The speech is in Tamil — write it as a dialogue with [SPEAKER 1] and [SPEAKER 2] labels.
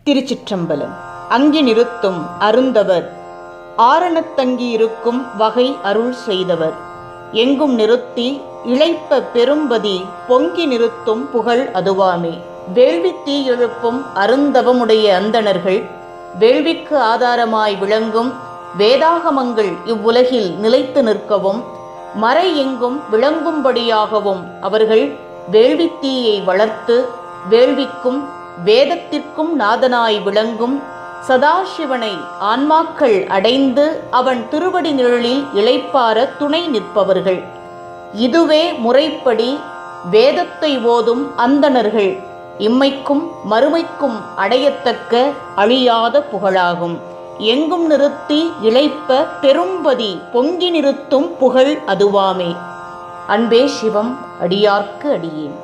[SPEAKER 1] திருச்சிற்றம்பலம். அங்கி நிறுத்தும் அருந்தவர் ஆரணத்தங்கி இருக்கும் வகை அருள் செய்தவர். எங்கும் நிறுத்தி இளைப்ப பெரும்பதி பொங்கி நிறுத்தும் புகழ் அதுவாமே. வேள்வி தீ எழுப்பும் அருந்தவமுடைய அந்தணர்கள் வேள்விக்கு ஆதாரமாய் விளங்கும் வேதாகமங்கள் இவ்வுலகில் நிலைத்து நிற்கவும் மறை எங்கும் விளங்கும்படியாகவும் அவர்கள் வேள்வி தீயை வளர்த்து வேள்விக்கும் வேதத்திற்கும் நாதனாய் விளங்கும் சதாசிவனை ஆன்மாக்கள் அடைந்து அவன் திருவடி நிழலில் இளைப்பார துணை நிற்பவர்கள். இதுவே முறைப்படி வேதத்தை ஓதும் அந்தணர்கள் இம்மைக்கும் மறுமைக்கும் அடையத்தக்க அழியாத புகழாகும். எங்கும் நிறுத்தி இளைப்ப பெரும்பதி பொங்கி நிறுத்தும் புகழ் அதுவாமே. அன்பே சிவம், அடியார்க்கு அடியேன்.